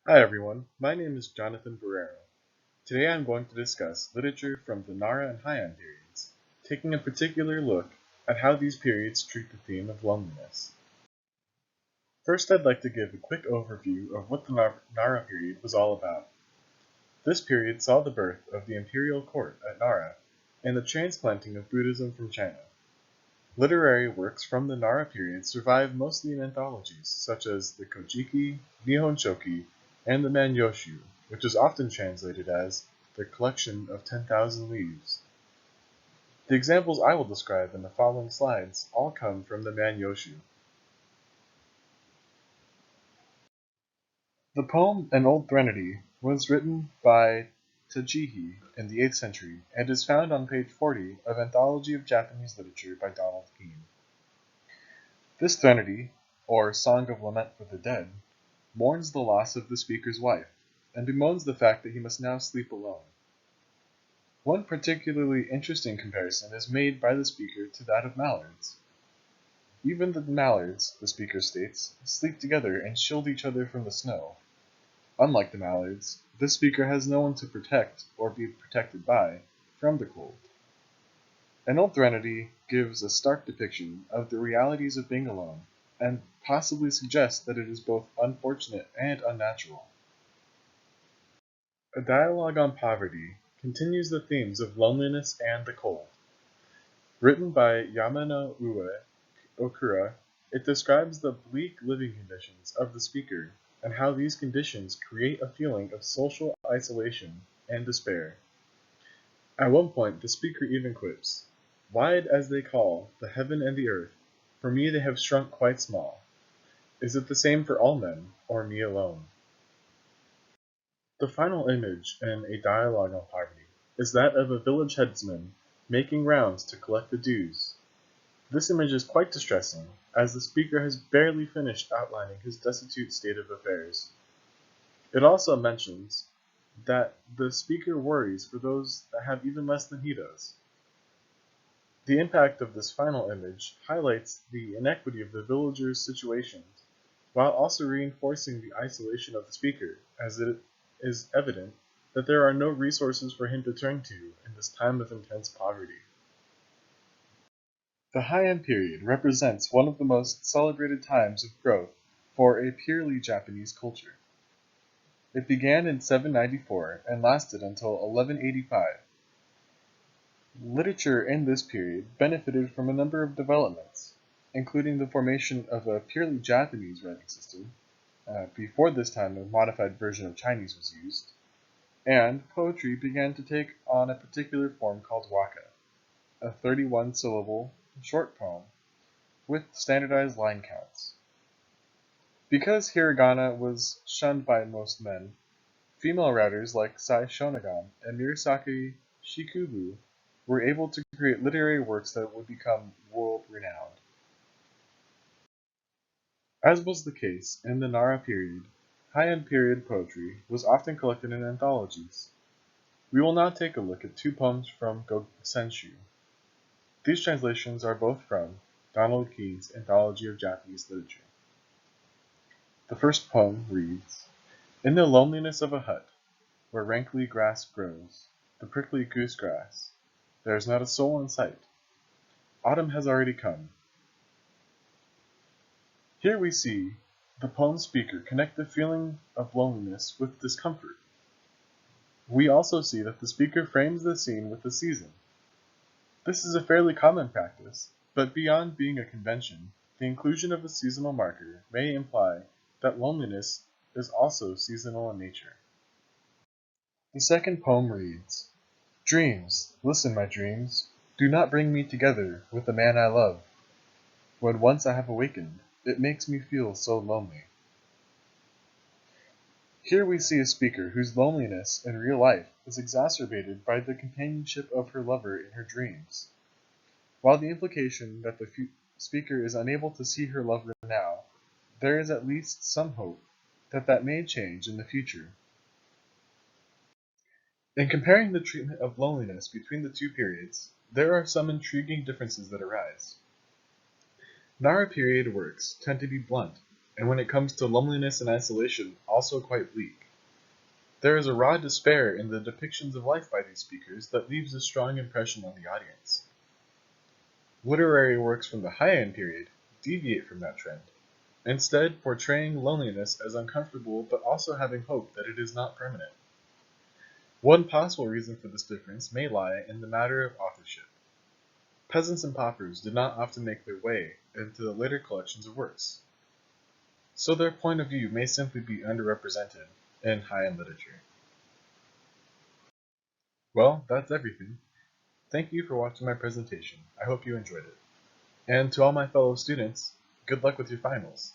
Hi everyone, my name is Jonathan Barrero. Today I'm going to discuss literature from the Nara and Heian periods, taking a particular look at how these periods treat the theme of loneliness. First, I'd like to give a quick overview of what the Nara period was all about. This period saw the birth of the imperial court at Nara and the transplanting of Buddhism from China. Literary works from the Nara period survive mostly in anthologies, such as the Kojiki, Nihon Shoki, and the Manyoshu, which is often translated as the collection of 10,000 leaves. The examples I will describe in the following slides all come from the Manyoshu. The poem An Old Threnody was written by Tachihi in the 8th century and is found on page 40 of Anthology of Japanese Literature by Donald Keene. This threnody, or Song of Lament for the Dead, mourns the loss of the speaker's wife, and bemoans the fact that he must now sleep alone. One particularly interesting comparison is made by the speaker to that of mallards. Even the mallards, the speaker states, sleep together and shield each other from the snow. Unlike the mallards, this speaker has no one to protect, or be protected by, from the cold. An Old Threnody gives a stark depiction of the realities of being alone, and possibly suggests that it is both unfortunate and unnatural. A Dialogue on Poverty continues the themes of loneliness and the cold. Written by Yamano-ue Okura, it describes the bleak living conditions of the speaker and how these conditions create a feeling of social isolation and despair. At one point, the speaker even quips, "Wide as they call the heaven and the earth, for me they have shrunk quite small. Is it the same for all men, or me alone?" The final image in A Dialogue on Poverty is that of a village headsman making rounds to collect the dues. This image is quite distressing, as the speaker has barely finished outlining his destitute state of affairs. It also mentions that the speaker worries for those that have even less than he does. The impact of this final image highlights the inequity of the villagers' situations, while also reinforcing the isolation of the speaker, as it is evident that there are no resources for him to turn to in this time of intense poverty. The Heian period represents one of the most celebrated times of growth for a purely Japanese culture. It began in 794 and lasted until 1185. Literature in this period benefited from a number of developments, including the formation of a purely Japanese writing system. Before this time, a modified version of Chinese was used, and poetry began to take on a particular form called waka, a 31-syllable short poem with standardized line counts. Because hiragana was shunned by most men, female writers like Sai Shonagon and Murasaki Shikubu were able to create literary works that would become world-renowned. As was the case in the Nara period, Heian period poetry was often collected in anthologies. We will now take a look at two poems from Gosenshu. These translations are both from Donald Keene's Anthology of Japanese Literature. The first poem reads, "In the loneliness of a hut, where rankly grass grows, the prickly goose grass, there is not a soul in sight. Autumn has already come." Here we see the poem speaker connect the feeling of loneliness with discomfort. We also see that the speaker frames the scene with the season. This is a fairly common practice, but beyond being a convention, the inclusion of a seasonal marker may imply that loneliness is also seasonal in nature. The second poem reads, "Dreams, listen my dreams, do not bring me together with the man I love. When once I have awakened, it makes me feel so lonely." Here we see a speaker whose loneliness in real life is exacerbated by the companionship of her lover in her dreams. While the implication that the speaker is unable to see her lover now, there is at least some hope that that may change in the future. In comparing the treatment of loneliness between the two periods, there are some intriguing differences that arise. Nara period works tend to be blunt, and when it comes to loneliness and isolation, also quite bleak. There is a raw despair in the depictions of life by these speakers that leaves a strong impression on the audience. Literary works from the Heian period deviate from that trend, instead portraying loneliness as uncomfortable but also having hope that it is not permanent. One possible reason for this difference may lie in the matter of authorship. Peasants and paupers did not often make their way into the later collections of works, so their point of view may simply be underrepresented in Heian literature. Well, that's everything. Thank you for watching my presentation. I hope you enjoyed it. And to all my fellow students, good luck with your finals.